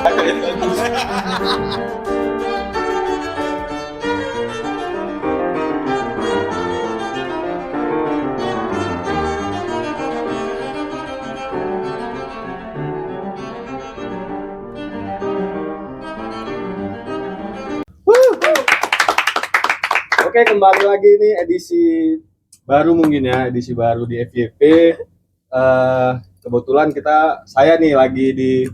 Oke, kembali lagi nih edisi baru mungkin ya, edisi baru di FYP. Kebetulan saya nih lagi di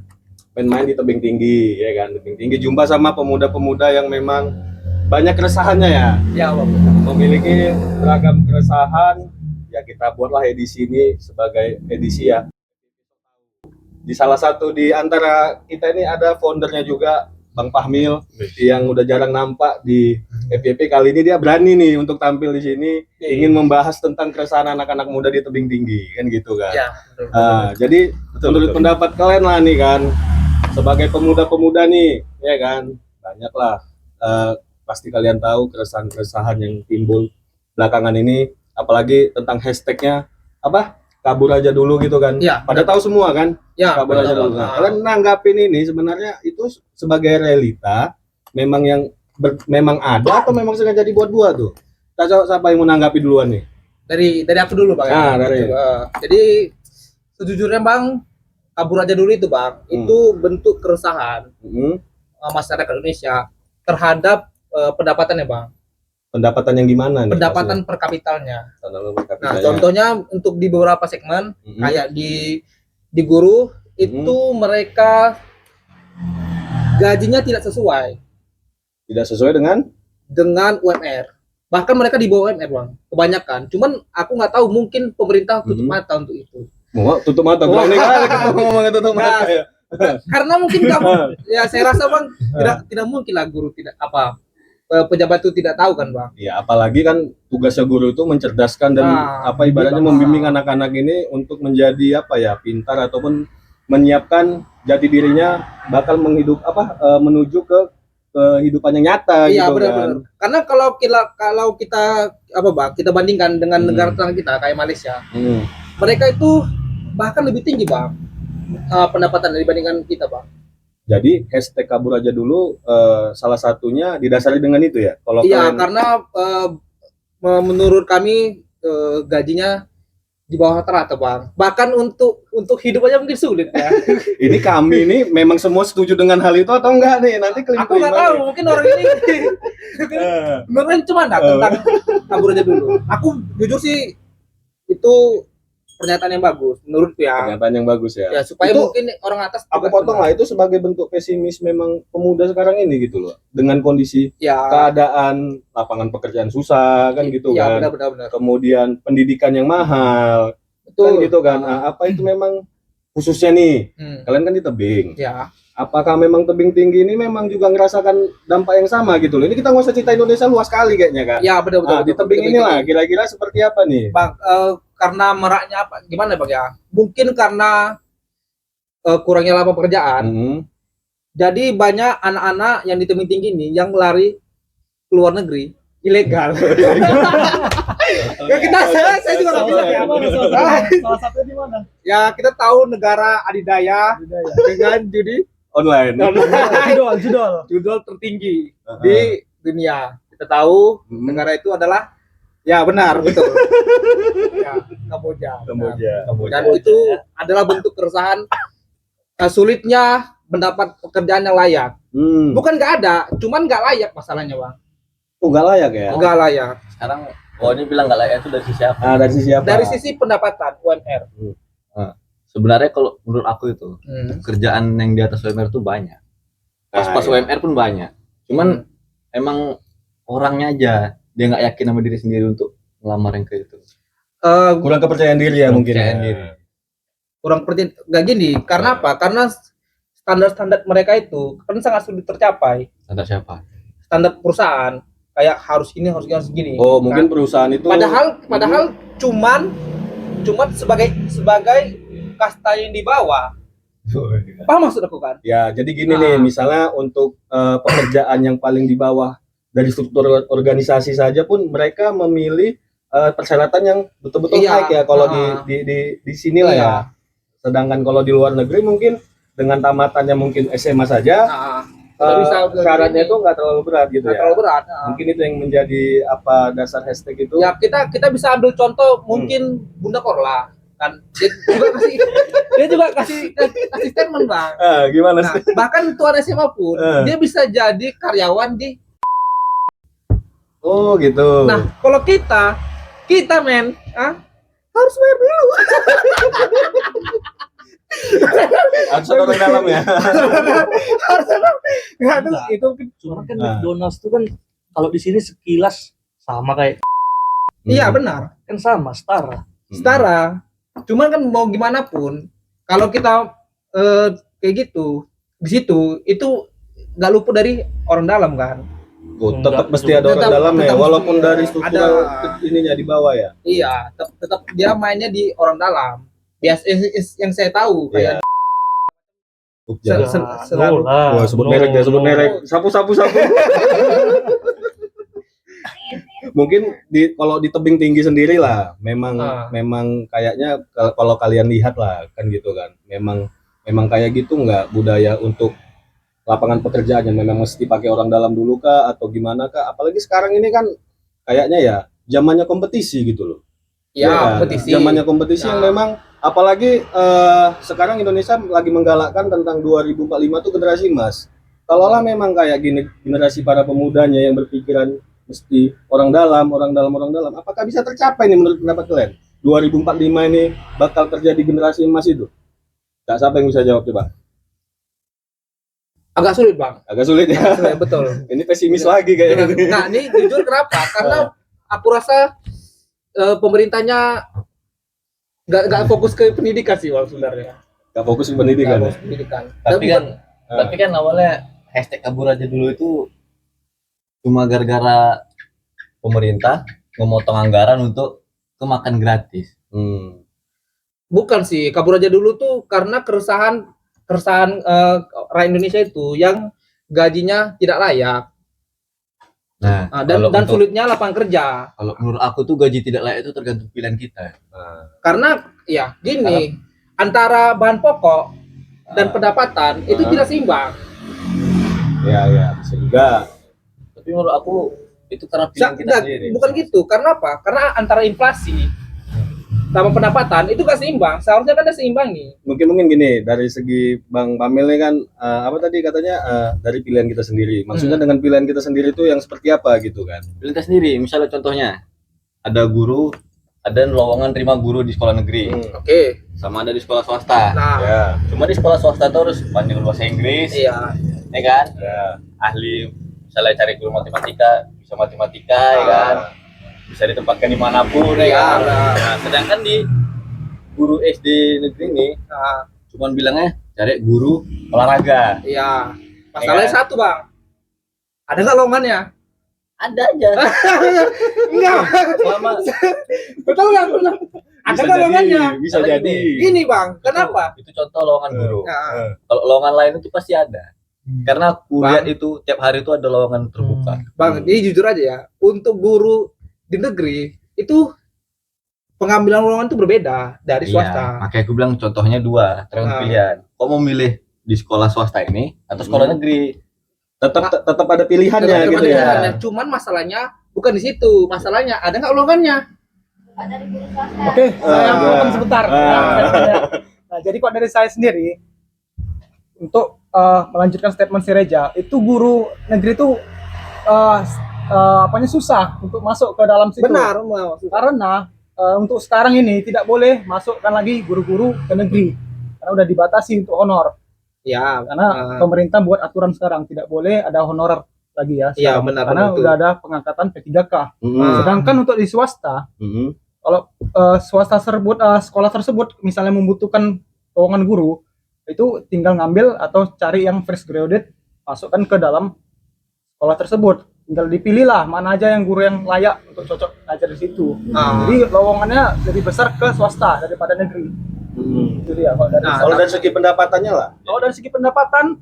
main di tebing tinggi, ya kan, tebing tinggi. Jumpa sama pemuda-pemuda yang memang banyak keresahannya ya. Ya, Bang. Memiliki beragam keresahan. Ya kita buatlah edisi ini sebagai edisi ya. Di salah satu di antara kita ini ada foundernya juga, Bang Fahmil, yang udah jarang nampak di FYP. Kali ini dia berani nih untuk tampil di sini, ingin membahas tentang keresahan anak-anak muda di tebing tinggi, kan gitu kan. Ya, jadi menurut pendapat kalian lah nih kan, sebagai pemuda-pemuda nih, ya kan, banyaklah pasti kalian tahu keresahan-keresahan yang timbul belakangan ini, apalagi tentang hashtagnya apa? Kabur aja dulu gitu kan. Ya, pada tahu semua kan? Ya, kabur aja dulu. Nah, kalian nanggapin ini sebenarnya itu sebagai realita memang memang ada atau memang sengaja dibuat-buat tuh? Siapa yang mau nanggapi duluan nih? Dari aku dulu, Bang. Dari. Jadi sejujurnya, Bang, kabur aja dulu itu, Bang. Itu bentuk keresahan masyarakat Indonesia terhadap pendapatannya, Bang. Pendapatan yang gimana nih? Pendapatan per kapitalnya. Nah, contohnya untuk di beberapa segmen kayak di guru itu mereka gajinya tidak sesuai. Tidak sesuai dengan UMR. Bahkan mereka di bawah UMR, Bang. Kebanyakan. Cuman aku nggak tahu, mungkin pemerintah tutup mata untuk itu. Tutup mata. Berani kali kita ngomongin tutup mata ya. Karena mungkin kamu ya saya rasa, Bang, tidak mungkin lah guru pejabat itu tidak tahu kan, Bang. Ya, apalagi kan tugasnya guru itu mencerdaskan dan ibaratnya membimbing anak-anak ini untuk menjadi pintar ataupun menyiapkan jati dirinya bakal menuju ke kehidupan yang nyata gitu benar, kan. Benar. Karena kalau kita Bang, kita bandingkan dengan negara tetangga kita kayak Malaysia. Mereka itu bahkan lebih tinggi, Bang, pendapatan dibandingkan kita, Bang. Jadi hashtag kabur aja dulu salah satunya didasari dengan itu ya. Kalau karena menurut kami gajinya di bawah rata-rata, Bang. Bahkan untuk hidup aja mungkin sulit ya. Ini kami ini memang semua setuju dengan hal itu atau enggak nih? Nanti aku nggak tahu, mungkin orang ini mungkin cuma tentang kabur aja dulu. Aku jujur sih itu pernyataan yang bagus menurutku ya. Pernyataan yang bagus ya. Ya supaya itu, mungkin orang atas. Aku potong lah, itu sebagai bentuk pesimis memang pemuda sekarang ini gitu loh. Dengan kondisi keadaan lapangan pekerjaan susah kan gitu kan. Benar. Kemudian pendidikan yang mahal. Betul. Kan gitu kan. Nah, apa itu memang khususnya nih? Kalian kan di tebing. Ya. Apakah memang tebing tinggi ini memang juga ngerasakan dampak yang sama gitu loh? Ini kita nggak usah cerita Indonesia luas sekali kayaknya kan? Ya benar. Di tebing inilah kira-kira seperti apa nih? Bang, karena meraknya apa? Gimana, Bang ya? Mungkin karena kurangnya lapangan pekerjaan. Jadi banyak anak-anak yang di tebing tinggi ini yang lari ke luar negeri ilegal. Saya juga nggak bisa kayak mana. Salah satunya di mana? Ya kita tahu negara adidaya. Dengan judi online. Judul tertinggi di dunia. Kita tahu negara itu adalah benar, betul. Kamboja. Dan itu adalah bentuk keresahan sulitnya mendapat pekerjaan yang layak. Bukan nggak ada, cuman nggak layak masalahnya, Bang. Nggak layak ya? Nggak layak. Sekarang ini bilang nggak layak itu dari sisi apa? Dari sisi apa? Dari sisi pendapatan UMR. Sebenarnya kalau menurut aku itu kerjaan yang di atas UMR itu banyak. Pas UMR pun banyak. Cuman emang orangnya aja dia nggak yakin sama diri sendiri untuk ngelamar yang kayak itu. Kurang kepercayaan diri ya mungkin. Kurang percaya nggak gini. Karena apa? Karena standar mereka itu kan sangat sulit tercapai. Standar siapa? Standar perusahaan kayak harus gini. Oh, mungkin perusahaan itu. Padahal cuman sebagai kasta yang di bawah. Paham maksud aku kan? Ya, jadi gini nih, misalnya untuk pekerjaan yang paling di bawah dari struktur organisasi saja pun mereka memilih persyaratan yang betul-betul high ya kalau di sini lah ya. Sedangkan kalau di luar negeri mungkin dengan tamatannya mungkin SMA saja, Nah, udah bisa syaratnya itu nggak terlalu berat gitu nggak ya. terlalu berat. Mungkin itu yang menjadi apa dasar hashtag itu. Ya kita bisa ambil contoh mungkin Bunda Korla kan dia juga kasih statement bang. Gimana Nah, sih? bahkan tuan SMA pun dia bisa jadi karyawan di. Oh gitu. Nah kalau kita men harus bayar dulu. Harus ada orang dalam ya. Harus ada. Nggak, itu Cuma kan McDonald's itu kan kalau di sini sekilas sama kayak iya benar kan sama setara. setara. Cuman kan mau gimana pun kalau kita kayak gitu di situ itu nggak luput dari orang dalam kan. Tetap mesti ada orang dalam ya, walaupun dari struktural ininya di bawah ya. Iya, tetap dia mainnya di orang dalam. Biasa yang saya tahu kayak Selalu. Wah, sebut merek ya, sebut merek. Sapu. Mungkin kalau di tebing tinggi sendiri lah, memang kayaknya kalau kalian lihat lah kan gitu kan. Memang kayak gitu nggak budaya untuk lapangan pekerjaan yang memang mesti pakai orang dalam dulu kah atau gimana kah? Apalagi sekarang ini kan kayaknya ya zamannya kompetisi gitu loh. ya kompetisi. Zamannya kompetisi yang memang apalagi sekarang Indonesia lagi menggalakkan tentang 2045 itu generasi emas. Kalaulah memang kayak gini generasi para pemudanya yang berpikiran mesti orang dalam, apakah bisa tercapai nih menurut pendapat kalian? 2045 ini bakal terjadi generasi emas itu? Gak, siapa yang bisa jawab coba? Agak sulit bang. Agak sulit ya. Sulit, betul. Ini pesimis lagi kayaknya. Nah ini jujur kenapa? Karena aku rasa pemerintahnya nggak fokus ke pendidikan sih sebenarnya. Gak fokus ke pendidikan. Nggak fokus ke pendidikan. Tapi kan awalnya hashtag kabur aja dulu itu cuma gara-gara pemerintah memotong anggaran untuk makan gratis. Bukan sih, kabur aja dulu tuh karena keresahan rakyat Indonesia itu yang gajinya tidak layak. Nah, dan sulitnya lapangan kerja. Kalau menurut aku tuh gaji tidak layak itu tergantung pilihan kita. Karena ya gini, antara bahan pokok dan pendapatan itu tidak seimbang. Ya, bisa juga. Tapi menurut aku itu karena pilihan kita sendiri. Bukan gitu, karena apa? Karena antara inflasi sama pendapatan itu gak seimbang. Seharusnya kan ada seimbang nih. Mungkin gini, dari segi Bang Pamel ini kan apa tadi katanya dari pilihan kita sendiri. Maksudnya dengan pilihan kita sendiri itu yang seperti apa gitu kan? Pilihan kita sendiri. Misalnya contohnya ada guru, ada lowongan terima guru di sekolah negeri. Oke. Sama ada di sekolah swasta. Nah, Ya. Cuma di sekolah swasta itu harus pandai bahasa Inggris. iya. Ya kan? Ya. Ahli misalnya cari guru matematika, bisa matematika ya kan? Bisa ditempatkan dimanapun ya kan? Nah, sedangkan di guru SD negeri ini cuman bilangnya cari guru olahraga. Iya. Masalahnya satu bang, ada nggak lowongannya? Ada aja. Enggak. Selama Betul nggak? Ada nggak lowongannya? Bisa Ada jadi. Ini bang, kenapa? itu contoh lowongan guru. Nah, Kalau lowongan lain itu pasti ada. Karena kuliah itu tiap hari itu ada lowongan terbuka. bang, ini jujur aja ya, untuk guru di negeri itu pengambilan lowongan itu berbeda dari swasta. Iya, makanya aku bilang contohnya dua, tergantung pilihan. Kau mau milih di sekolah swasta ini atau sekolah negeri? Tetap ada pilihannya gitu ya. Cuman masalahnya bukan di situ, masalahnya ada nggak lowongannya? Oke, saya potong sebentar. Nah, jadi kok dari saya sendiri untuk melanjutkan statement si Reja, itu guru negeri itu apanya susah untuk masuk ke dalam situ. Benar, Karena untuk sekarang ini tidak boleh masukkan lagi guru-guru ke negeri karena udah dibatasi untuk honor. ya. Karena pemerintah buat aturan sekarang tidak boleh ada honorer lagi ya. Iya, sekarang. benar, Karena benar, udah ada pengangkatan P3K. Sedangkan untuk di swasta, kalau swasta tersebut sekolah tersebut misalnya membutuhkan lowongan guru, itu tinggal ngambil atau cari yang fresh graduate, masukkan ke dalam sekolah tersebut. Tinggal dipilih lah mana aja yang guru yang layak untuk cocok ngajar di situ. Jadi lowongannya lebih besar ke swasta daripada negeri. Itu dia. Kalau dari segi pendapatannya lah. Kalau dari segi pendapatan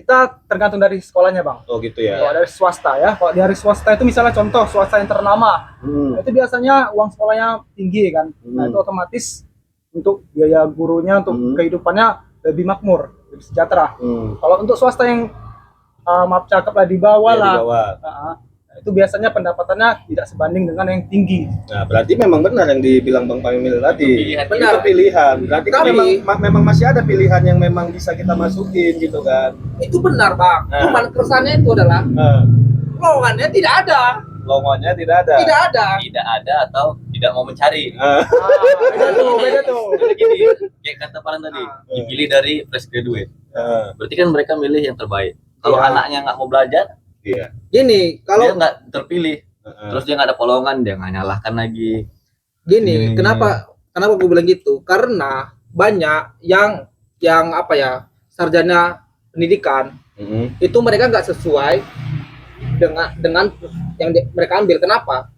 kita tergantung dari sekolahnya bang. Oh gitu ya. Kalau dari swasta ya, kalau dari swasta itu misalnya contoh swasta yang ternama, itu biasanya uang sekolahnya tinggi kan. Nah itu otomatis untuk biaya gurunya untuk kehidupannya lebih makmur, lebih sejahtera. Hmm. Kalau untuk swasta yang maaf cakep lah di bawah Ya, lah, di bawah. itu biasanya pendapatannya tidak sebanding dengan yang tinggi. Nah, berarti memang benar yang dibilang Bang Pamil tadi. Pilihan. Itu pilihan. Berarti kan Tapi- memang masih ada pilihan yang memang bisa kita masukin gitu kan. Itu benar bang. Nah. Cuman keresahannya itu adalah lowongannya tidak ada. Lowongannya tidak ada. Tidak ada. Tidak ada atau tidak mau mencari. Beda tuh. Gini, kayak kata Palan tadi, dipilih dari fresh graduate. Berarti kan mereka milih yang terbaik. Kalau Iya. anaknya nggak mau belajar, Iya. Gini, dia kalau nggak terpilih. Terus dia nggak ada polongan, dia nggak nyalahkan lagi. gini, kenapa gue bilang gitu? Karena banyak yang apa ya, sarjana pendidikan itu mereka nggak sesuai dengan yang mereka ambil. Kenapa?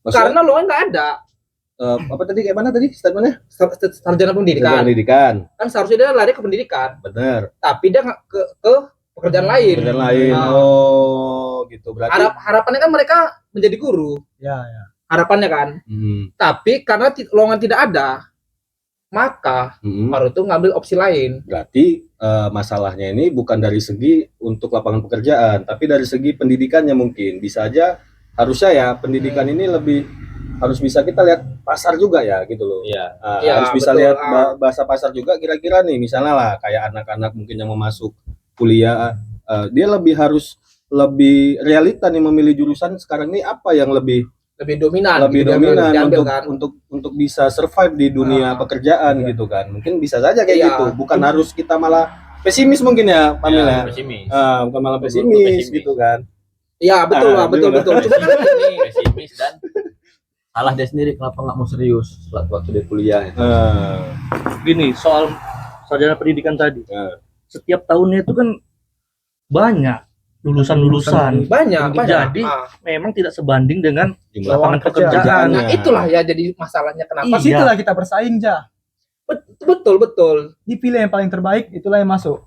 Karena lowongan nggak ada. Apa tadi kayak mana tadi statementnya? Sarjana pendidikan Pendidikan. kan seharusnya dia lari ke pendidikan, Benar. tapi dia nggak ke pekerjaan lain. Pekerjaan lain. Nah. Oh, gitu. Berarti Harapannya kan mereka menjadi guru, Ya. harapannya kan. Tapi karena lowongan tidak ada, maka baru itu ngambil opsi lain. Berarti masalahnya ini bukan dari segi untuk lapangan pekerjaan, tapi dari segi pendidikannya mungkin. Bisa aja harusnya ya pendidikan ini lebih harus bisa kita lihat pasar juga ya gitu loh. Iya. Iya, Harus bisa betul. lihat bahasa pasar juga kira-kira nih misalnya lah kayak anak-anak mungkin yang mau masuk kuliah, dia harus lebih realita nih memilih jurusan sekarang ini apa yang lebih dominan diambil kan. untuk bisa survive di dunia pekerjaan gitu kan. Mungkin bisa saja kayak Iya. gitu, bukan harus kita malah pesimis mungkin ya Pamela. Ya, pesimis. Bukan malah Betul, pesimis pesimis. gitu kan. Iya betul Bang, betul. Cuma kan gini, Pesimis dan salah dia sendiri kenapa nggak mau serius waktu dia kuliah. Gini, soal sarjana pendidikan tadi. Ya. Setiap tahunnya itu kan banyak lulusan-lulusan. banyak. Jadi memang tidak sebanding dengan Jumlah lapangan pekerjaan. pekerjaan. Nah, itulah ya jadi masalahnya kenapa Iya. Pas itulah kita bersaing ja. betul. Dipilih yang paling terbaik, itulah yang masuk.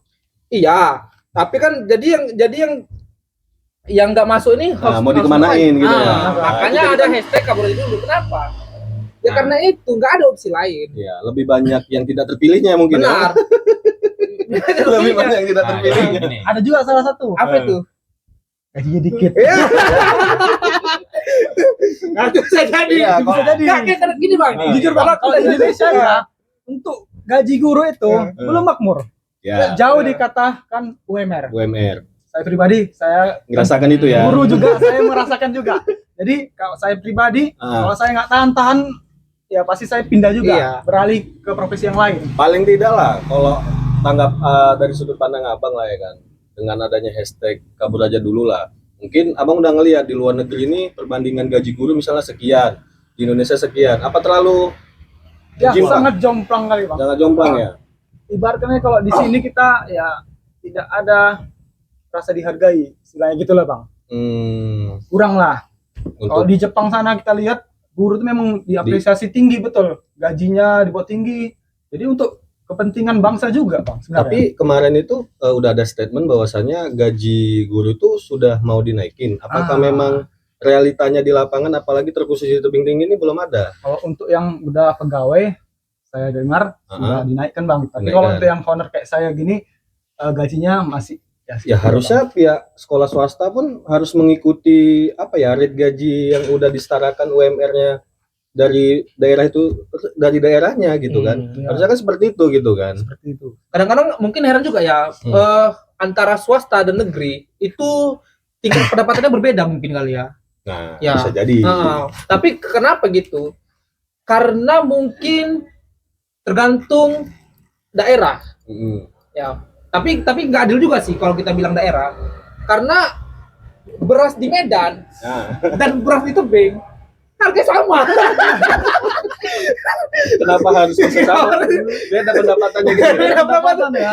Iya, tapi kan jadi yang nggak masuk ini mau dikemanain gitu ya. Makanya Itu ada kan- hashtag kabur aja dulu. Kenapa? Ya Nah. karena itu nggak ada opsi lain. Ya, lebih banyak yang tidak terpilihnya mungkin Benar. ya. Lebih banyak yang tidak Nah, terpilihnya. ini. Ada juga salah satu. Apa itu? Gajinya dikit. Ya. Nah, itu bisa jadi. Iya, Bisa kok. jadi. Nggak, kayak gini bang. Jujur banget kalau di Indonesia ya, untuk gaji guru itu belum makmur. Ya, Jauh dikatakan UMR. UMR. Saya pribadi, saya Ngerasakan itu ya. guru juga, saya merasakan juga. Jadi kalau saya pribadi, kalau saya nggak tahan, ya pasti saya pindah juga, Iya. beralih ke profesi yang lain. Paling tidak lah kalau tanggap dari sudut pandang abang lah ya kan, dengan adanya hashtag kabur aja dulu lah, mungkin abang udah ngelihat di luar negeri ini perbandingan gaji guru misalnya sekian, di Indonesia sekian, apa terlalu Ya jimpang? sangat jomplang kali bang. Jangan jomplang ya. Ibaratnya kalau di sini kita ya tidak ada rasa dihargai, istilahnya gitulah bang. Kurang lah. Kalau Untuk di Jepang sana kita lihat guru itu memang diapresiasi tinggi betul, gajinya dibuat tinggi. Jadi untuk kepentingan bangsa juga bang sebenarnya. tapi kemarin itu udah ada statement bahwasannya gaji guru itu sudah mau dinaikin. Apakah memang realitanya di lapangan, apalagi terkhusus di tebing tinggi ini belum ada? kalau untuk yang udah pegawai saya dengar sudah dinaikkan bang. Tapi Dinaikkan. kalau untuk yang honor kayak saya gini gajinya masih Ya segitu, harusnya pihak sekolah swasta pun harus mengikuti apa ya rate gaji yang udah disetarakan UMR-nya dari daerah itu, dari daerahnya gitu kan. Bang. Harusnya kan seperti itu gitu kan. Seperti itu. Kadang-kadang mungkin heran juga ya, antara swasta dan negeri itu tingkat pendapatannya berbeda mungkin kali ya. Nah, Ya. bisa jadi. Tapi kenapa gitu? Karena mungkin tergantung daerah. Ya. Tapi nggak adil juga sih kalau kita bilang daerah. Karena beras di Medan Nah, dan beras di Tebing harga sama. kenapa harus bisa sama? Beda pendapatannya gitu. Beda pendapatan ya.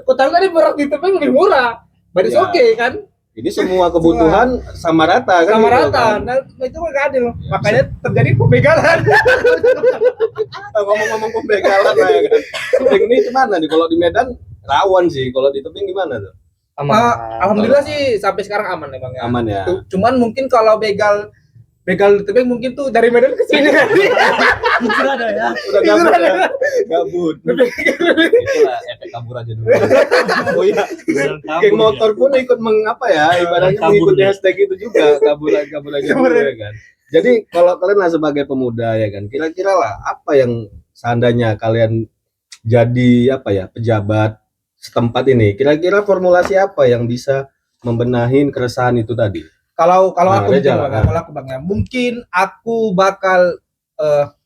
Kota tadi beras di Tebing lebih murah. But it's Ya. okay kan? Jadi semua kebutuhan sama rata kan? Sama gitu rata. kan? Nah, itu nggak adil. Makanya terjadi pembegalan. Ngomong-ngomong pembegalan lah ya kan. Tebing ini gimana nih? Kalau di Medan rawan sih. Kalau di tebing gimana tuh? Alhamdulillah sih sampai sekarang aman ya bang ya. Aman ya. Cuman mungkin kalau begal begal tebing mungkin tuh dari Medan ke sini kan. Jujur ada ya. Udah gabut ya. Gabut. Itulah efek kabur aja dulu. Oh iya. Beneran kabur Geng ya. motor pun ikut mengapa ya, ibaratnya Kabur mengikuti ya. hashtag itu juga, kabur aja dulu ya kan. Jadi kalau kalian lah sebagai pemuda ya kan, kira-kira lah apa yang seandainya kalian jadi apa ya pejabat setempat ini, kira-kira formulasi apa yang bisa membenahin keresahan itu tadi? Kalau Nah, aku Reza Bang, lah. kalau aku Bang ya, mungkin aku bakal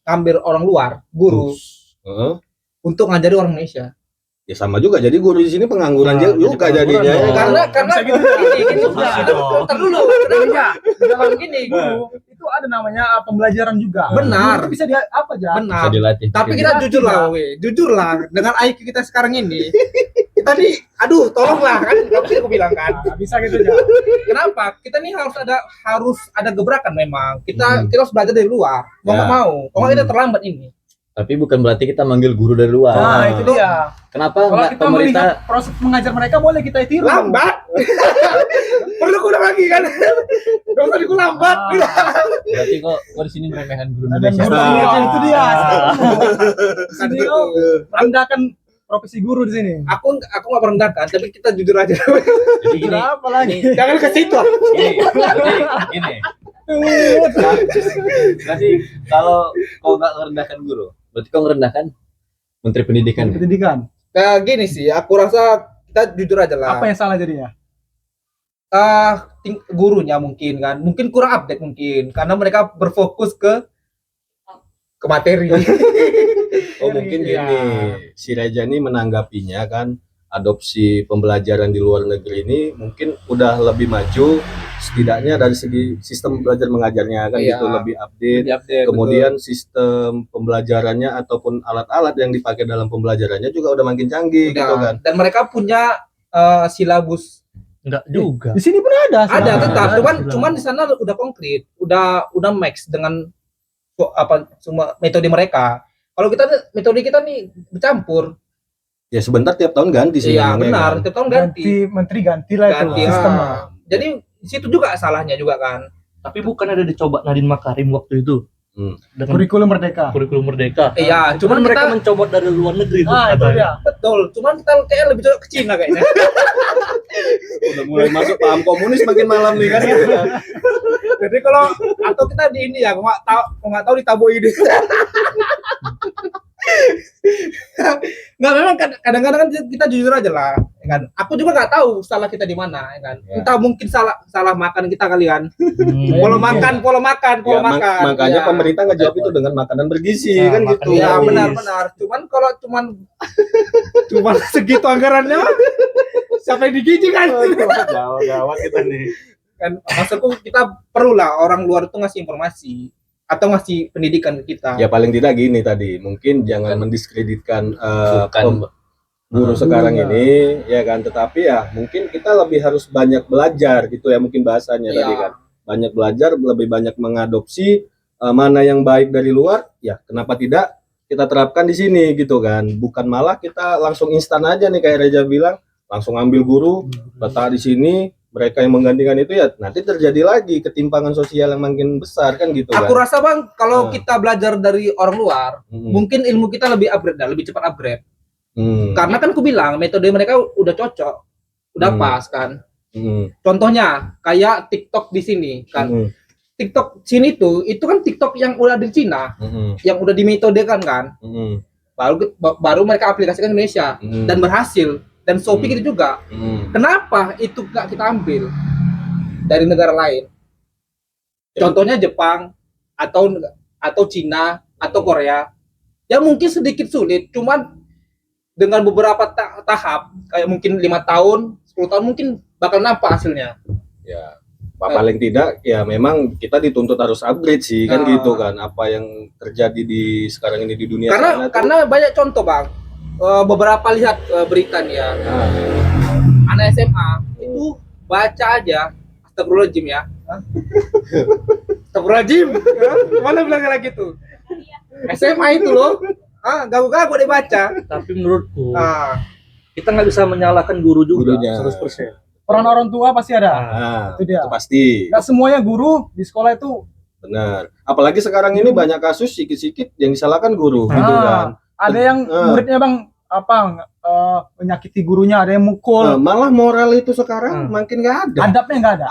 ngambil orang luar, guru Heeh. untuk ngajari orang Indonesia. Ya sama juga, jadi guru di sini pengangguran Nah, juga jadi jadinya. pengangguran ya dong. kan? Karena Bisa gitu. gini, Bisa dong. ntar dulu, kenapa? Kalau gini, Guru itu ada namanya pembelajaran juga. Benar. Guru itu bisa dia apa aja? benar. Bisa dilatih. Tapi kita jujur lah, jujur lah dengan IQ kita sekarang ini. Kita nih, aduh, tolonglah kan, aku bilang kan. Nah, bisa gitu aja. Kenapa? Kita nih harus ada gebrakan memang. Hmm. Kita harus belajar dari luar. Mau Ya. nggak mau. Kalau nggak kita terlambat ini. Tapi bukan berarti kita manggil guru dari luar. Nah, itu dia. Kenapa Kalau enggak kita melihat pemerintah proses mengajar mereka boleh kita tiru. Lambat. Perlu kurang lagi kan? Gak usah diku lambat. berarti kok di sini meremehan guru Dan Indonesia? guru Nah. Indonesia itu dia. Tadi Sini kau merendahkan profesi guru di sini. aku nggak merendahkan, tapi kita jujur aja. Jadi gini, Apa lagi? Jangan ke situ. gini. Berarti kalau kau nggak merendahkan guru, berarti kau merendahkan Menteri Pendidikan. ya? Pendidikan. Nah, gini sih, aku rasa kita jujur aja lah. Apa yang salah jadinya? Gurunya mungkin kan, mungkin kurang update mungkin, karena mereka berfokus ke materi. Oh mungkin Iya. gini, si Reja ini menanggapinya kan adopsi pembelajaran di luar negeri ini mungkin udah lebih maju setidaknya dari segi sistem belajar mengajarnya kan Iya. gitu lebih update. Update, Kemudian sistem pembelajarannya ataupun alat-alat yang dipakai dalam pembelajarannya juga udah makin canggih betul. gitu kan. Dan mereka punya silabus. Enggak juga. Di sini pun ada. Ada Nah, tetap, ada, cuman di sana udah konkret, udah match dengan semua metode mereka. Kalau metode kita nih bercampur. Ya sebentar tiap tahun ganti sih. Iya memangnya benar, kan. tiap tahun ganti. Ganti menteri ganti lah itu Ganti. sistemnya. Jadi di situ juga salahnya juga kan. Tapi bukan ada dicoba Nadine Makarim waktu itu. Dengan Kurikulum merdeka. kurikulum merdeka. Iya, Cuman cuman mereka kita mencoba dari luar negeri tuh. Ah, itu katanya. dia. betul, cuman kita kayak lebih cocok ke Cina kayaknya. Udah mulai masuk paham komunis makin malam nih kan gitu kan. Jadi kalau atau kita di ini ya, nggak tahu di tabloid. Nggak, memang kadang-kadang kan kita jujur aja lah, ya kan. Aku juga nggak tahu salah kita di mana, ya kan. Ya. Entah mungkin salah makan kita kalian. Pola mungkin. makan. Ya, makanya Ya. pemerintah ngejawab itu dengan makanan bergizi Nah, kan makan gitu. Iya Yes. benar. Cuman kalau cuman segitu anggarannya, siapa yang digizi kan? Gawat kita nih. Kan maksudku kita perlu lah orang luar itu ngasih informasi atau ngasih pendidikan ke kita. Ya paling tidak gini tadi, mungkin jangan mendiskreditkan Bukan. guru sekarang Gurunya. ini ya kan, tetapi ya mungkin kita lebih harus banyak belajar gitu ya, mungkin bahasanya Iya. tadi kan. Banyak belajar, lebih banyak mengadopsi mana yang baik dari luar, ya kenapa tidak kita terapkan di sini gitu kan. Bukan malah kita langsung instan aja nih kayak Reza bilang, langsung ambil guru, letak di sini, mereka yang menggantikan itu ya nanti terjadi lagi ketimpangan sosial yang makin besar kan gitu Aku kan. rasa Bang, kalau Nah. kita belajar dari orang luar, mungkin ilmu kita lebih upgrade dah, lebih cepat upgrade. Karena kan aku bilang metode mereka udah cocok, udah pas kan. Contohnya kayak TikTok di sini kan. TikTok sini tuh, itu kan TikTok yang udah di Cina, yang udah dimetodekan kan. Baru mereka aplikasikan Indonesia dan berhasil. Dan Shopee gitu juga. Kenapa itu gak kita ambil dari negara lain? Contohnya Jepang atau Cina atau Korea. Ya mungkin sedikit sulit, cuman dengan beberapa tahap kayak mungkin 5 tahun, 10 tahun mungkin bakal nampak hasilnya. Ya paling tidak ya memang kita dituntut harus upgrade sih kan Nah. gitu kan, apa yang terjadi di sekarang ini di dunia sana tuh. Karena banyak contoh Bang. Beberapa lihat berita nih ya. Nah, Anak SMA itu baca aja astagfirullahaladzim ya. Astagfirullahaladzim. Mana bilang lagi tuh? SMA itu loh. Gagu-gagu dia baca. Tapi menurutku Ah, kita nggak bisa menyalahkan guru juga Gurunya. 100%. Peran orang tua pasti ada. nah, Itu dia. itu pasti. Nggak semuanya guru di sekolah itu Benar. Apalagi sekarang ini banyak kasus sikit-sikit yang disalahkan guru gitu kan. Ada yang muridnya bang menyakiti gurunya, ada yang mukul. Malah moral itu sekarang makin nggak ada.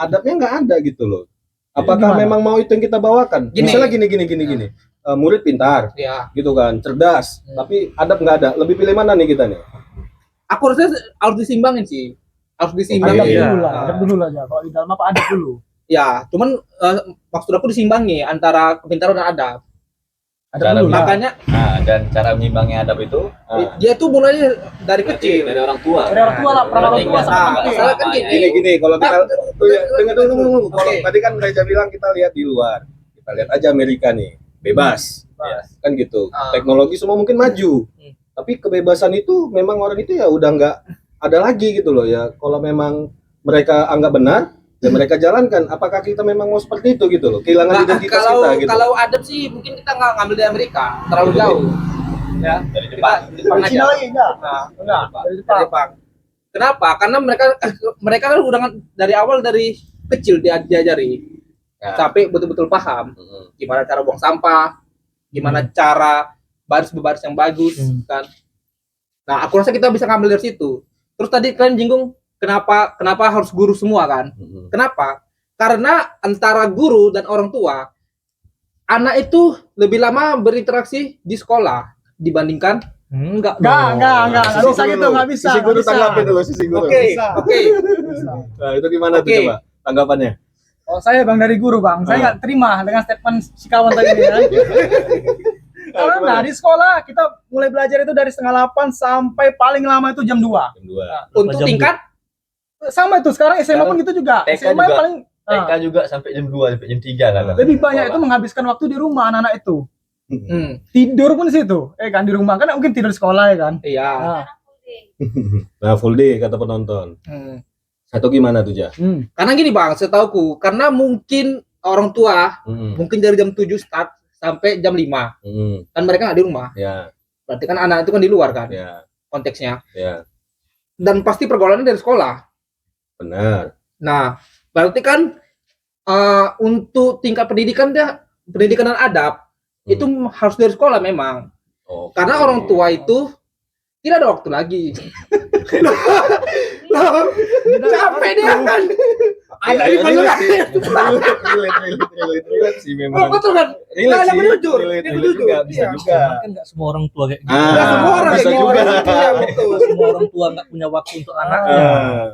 Adabnya nggak ada gitu loh. Apakah memang mau itu yang kita bawakan? Misalnya gini. Murid pintar, gitu kan, cerdas, tapi adab nggak ada. Lebih pilih mana nih kita nih? Aku rasa harus disimbangin sih. Harus disimbangin. Adab dulu lah ya. Kalau di dalam apa adab dulu. Ya, cuman maksud aku disimbangi antara kepintaran dan adab. Makanya dan cara menyimbangi adab itu dia tuh mulai dari kecil, dari orang tua. Dari orang tua lah, peran orang tua sangat penting. Masalah kan Gini, kalau kita dengar dulu. Kalau tadi kan Reza bilang kita lihat di luar. Kita lihat aja Amerika nih, bebas. Kan gitu. Teknologi semua mungkin maju. Tapi kebebasan itu memang orang itu ya udah nggak ada lagi gitu loh ya. Kalau memang mereka anggap benar, ya mereka jalankan. Apakah kita memang mau seperti itu gitu loh? Kehilangan identitas kita gitu. Kalau adab sih mungkin kita nggak ngambil dari Amerika, terlalu jauh. Ya, Dari Jepang. Jepang aja. Enggak, Dari Jepang. Kenapa? Karena mereka kan udah dari awal dari kecil diajari. Sampai betul-betul paham gimana cara buang sampah, gimana cara baris yang bagus kan. Nah, aku rasa kita bisa ngambil dari situ. Terus tadi kalian jinggung kenapa harus guru semua kan? Kenapa? Karena antara guru dan orang tua, anak itu lebih lama berinteraksi di sekolah dibandingkan Enggak bisa gitu, enggak bisa. Sisi guru tanggapin dulu sisi guru. Oke. Nah, itu gimana tuh coba tanggapannya? Oh, saya Bang dari guru, Bang. Saya enggak terima dengan statement si kawan tadi ya. Karena di sekolah kita mulai belajar itu dari 7:30 sampai paling lama itu jam 2. Untuk tingkat Sama itu sekarang SMA pun gitu juga. TK SMA juga. paling TK juga sampai jam 2 sampai jam 3 kan. lebih banyak itu menghabiskan waktu di rumah anak-anak itu. Tidur pun di situ. Kan di rumah kan mungkin tidur di sekolah ya kan. iya. Nah, full day kata penonton. Satu gimana tuh, Ja? Karena gini Bang, setauku karena mungkin orang tua mungkin dari jam 7 start sampai jam 5. Kan mereka nggak di rumah. Ya. Berarti kan anak itu kan di luar kan Ya. konteksnya. Ya. Dan pasti pergaulannya dari sekolah. Benar. Nah, berarti kan untuk tingkat pendidikan dan adab itu harus dari sekolah memang. Karena orang tua itu tidak ada waktu lagi. Capek dia kan. Ada di mana? Relate sih memang. Betul kan? Relate sih. Jujur. Relate juga bisa juga. Kan nggak semua orang tua kayak gitu. Nggak semua orang bisa kayak juga. gitu. Iya, betul. Semua orang tua nggak punya waktu untuk anaknya.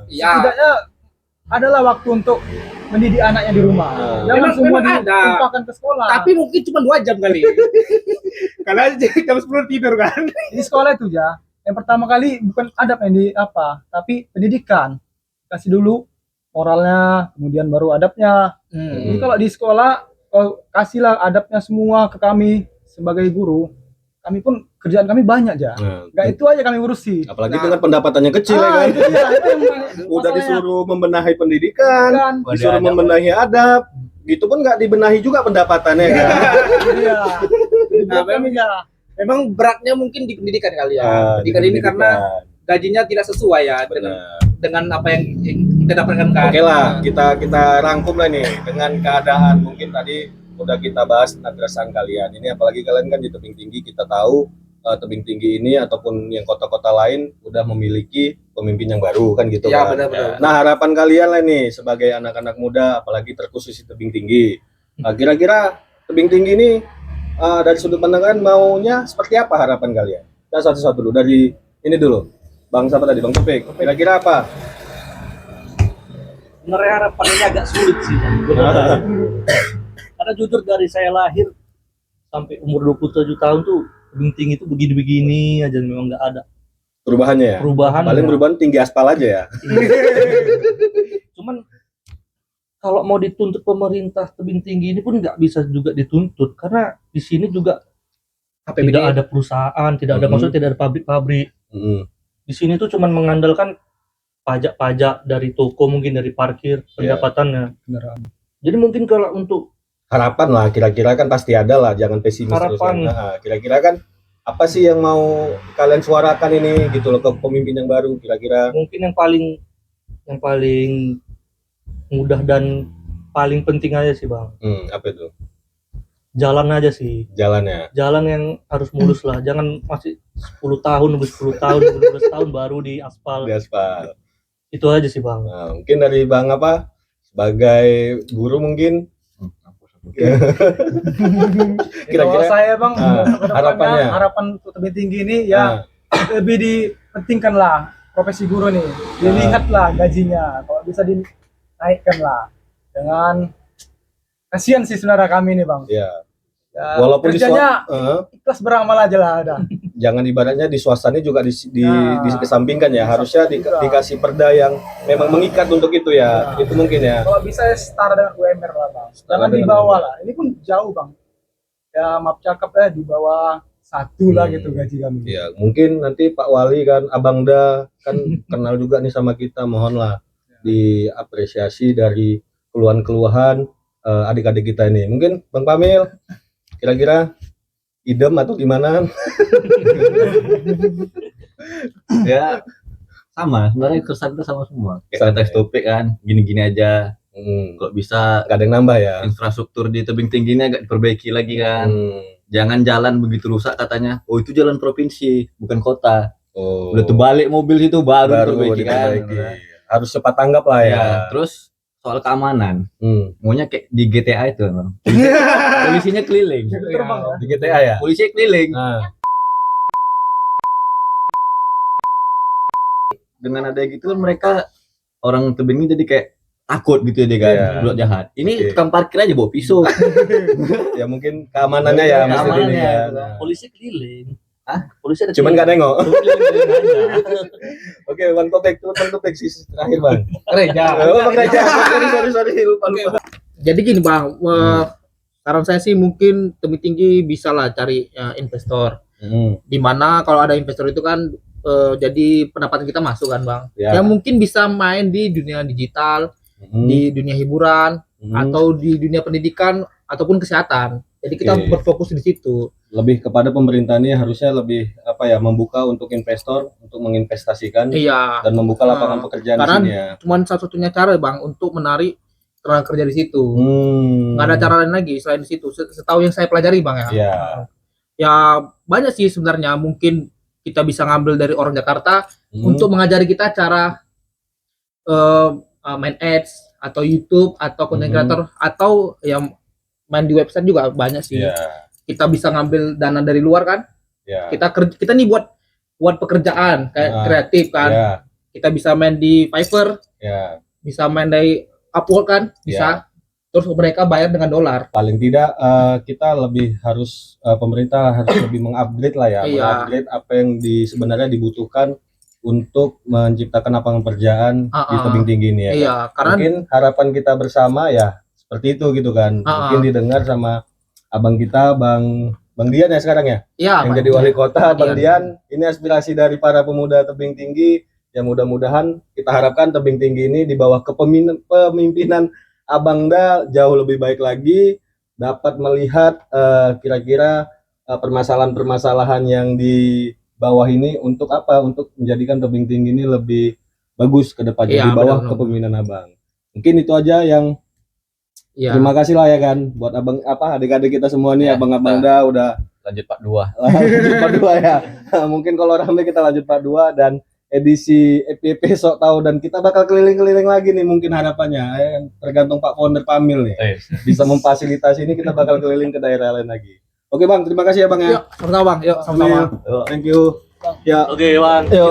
Iya. Setidaknya adalah waktu untuk mendidik anaknya di rumah. Jangan semua memang ada. ditumpahkan ke sekolah. Tapi mungkin cuma 2 jam kali. Karena jam 10 tidur kan. Di sekolah itu ya, yang pertama kali bukan adab yang tapi pendidikan. Kasih dulu moralnya, kemudian baru adabnya. Jadi kalau di sekolah, kasihlah adabnya semua ke kami sebagai guru. Kami pun kerjaan kami banyak aja. Nggak itu aja kami urusi. Apalagi dengan pendapatannya kecil ya kan. Itu dia, itu yang Udah masalahnya. disuruh membenahi pendidikan, Kan. disuruh membenahi adab, gitu pun nggak dibenahi juga pendapatannya kan. Iya. Nah, memang beratnya mungkin di pendidikan kali ya. Pendidikan ini karena gajinya tidak sesuai ya dengan apa yang kita dapatkan kan. Oke lah, kita rangkum lah nih dengan keadaan mungkin tadi udah kita bahas tentang keresahan kalian. Ini apalagi kalian kan di tebing tinggi, kita tahu tebing tinggi ini ataupun yang kota-kota lain udah memiliki pemimpin yang baru kan gitu Ya, kan. benar-benar. Nah, harapan kalian lah nih sebagai anak-anak muda apalagi terkhusus di tebing tinggi. Kira-kira tebing tinggi ini dari sudut pandang kalian maunya seperti apa harapan kalian? Kita satu-satu dulu dari ini dulu. Bang siapa tadi? Bang Topik. Kira-kira apa? Sebenarnya harapan ini agak sulit sih. Karena jujur dari saya lahir sampai umur 27 tahun tuh tebing tinggi itu begini-begini aja, memang nggak ada Perubahannya ya? perubahan. Paling perubahan tinggi aspal aja ya. Cuman kalau mau dituntut pemerintah tebing tinggi ini pun nggak bisa juga dituntut, karena di sini juga APBD. tidak ada perusahaan, tidak ada maksudnya tidak ada pabrik-pabrik. Di sini tuh cuman mengandalkan pajak-pajak dari toko, mungkin dari parkir pendapatannya. Jadi mungkin kalau untuk Harapan lah kira-kira kan pasti ada lah, jangan pesimis terus kan. Harapan. Nah, kira-kira kan apa sih yang mau kalian suarakan ini gitu loh ke pemimpin yang baru kira-kira? mungkin yang paling mudah dan paling penting aja sih Bang. Apa itu? jalan aja sih. Jalannya. Jalan yang harus mulus lah. Jangan masih 10 tahun, nunggu 10 tahun, nunggu 12 tahun baru di aspal. Di aspal. Itu aja sih, Bang. Nah, mungkin dari Bang apa? Sebagai guru mungkin Kira-kira saya Bang, harapannya. harapan untuk tebing tinggi ini ya lebih dipentingkan lah profesi guru nih. Dilihatlah gajinya, kalau bisa dinaikkan lah. Dengan kasihan sih saudara kami nih Bang. Iya. Ya, Walaupun kerjanya ikhlas beramal aja lah ada. jangan ibaratnya di swastanya juga dikesampingkan ya. Harusnya dikasih perda yang memang mengikat untuk itu ya. Itu mungkin ya. Kalau bisa ya setara dengan UMR lah Bang. Jangan di bawah lah. Ini pun jauh Bang. Ya maaf cakap di bawah 1 lah gitu gaji kami. Ya, mungkin nanti Pak Wali kan Abang Da kan kenal juga nih sama kita. Mohonlah diapresiasi dari keluhan-keluhan adik-adik kita ini. Mungkin Bang Pamil kira-kira idem atau gimana? Ya sama, sebenarnya keresahan kita sama semua. Kayak kata topik kan, gini-gini aja. Kok bisa Gak ada yang nambah ya? infrastruktur di tebing tinggi ini agak diperbaiki lagi kan. Jangan jalan begitu rusak katanya. Oh itu jalan provinsi, bukan kota. Oh. Udah terbalik mobil itu baru diperbaiki kan. Harus cepat tanggap lah ya. Terus soal keamanan, maunya kayak di GTA itu, Bang. Polisinya keliling. Terbang ya. Di GTA ya? Polisinya keliling. Dengan ada gitu kan mereka orang tebing ini jadi kayak takut gitu ya dia kan, buat jahat. Ini tukang parkir aja bawa pisau. Ya mungkin keamanannya ya mesti Keamanannya, dilihat. Polisi keliling. Hah? Polisi ada Cuman gak nengok. keliling aja. Oke, Bang Topik sih terakhir Bang. Gereja. Oh, Bang Reja. Sorry lupa. Jadi gini Bang, saran saya sih mungkin tebing tinggi bisa lah cari investor. Dimana kalau ada investor itu kan jadi pendapatan kita masuk kan Bang. Ya mungkin bisa main di dunia digital, di dunia hiburan, atau di dunia pendidikan ataupun kesehatan. Jadi kita berfokus di situ. Lebih kepada pemerintah ini harusnya lebih membuka untuk investor untuk menginvestasikan dan membuka lapangan pekerjaan karena di sini ya. Cuman satu-satunya cara Bang untuk menarik tenaga kerja di situ. Nggak ada cara lain lagi selain di situ. Setahu yang saya pelajari Bang ya. Ya banyak sih sebenarnya, mungkin kita bisa ngambil dari orang Jakarta untuk mengajari kita cara main ads atau YouTube atau content creator atau yang main di website juga banyak sih. Kita bisa ngambil dana dari luar kan. Kita nih buat pekerjaan kayak kreatif kan. Kita bisa main di Fiverr. Bisa main dari Upwork kan, bisa. Terus mereka bayar dengan dolar. Paling tidak kita lebih harus pemerintah harus lebih mengupgrade lah ya, mengupgrade apa yang sebenarnya dibutuhkan untuk menciptakan lapangan pekerjaan di tebing tinggi ini ya. Karena mungkin harapan kita bersama ya seperti itu gitu kan. Mungkin didengar sama abang kita, Bang Dian ya sekarang ya. Yang jadi wali kota, Bang Dian. Ini aspirasi dari para pemuda tebing tinggi. Ya mudah-mudahan kita harapkan tebing tinggi ini di bawah kepemimpinan Abang Da jauh lebih baik lagi, dapat melihat kira-kira permasalahan-permasalahan yang di bawah ini untuk apa? Untuk menjadikan tebing tinggi ini lebih bagus ke depannya di bawah kepemimpinan Abang. Mungkin itu aja yang terima kasih lah ya kan buat abang adik-adik kita semua nih, abang-abang Da udah lanjut Pak 2. Lanjut Part 2 ya. Mungkin kalau rame kita lanjut Part 2 dan edisi FYP sok tahu, dan kita bakal keliling-keliling lagi nih mungkin harapannya. Tergantung Pak Founder Pamil nih. Bisa memfasilitasi ini, kita bakal keliling ke daerah lain lagi. Oke Bang, terima kasih ya Bang ya. Yuk, sama-sama Bang. Yuk, sama-sama. Thank you. Ya. Oke, Bang. Yuk.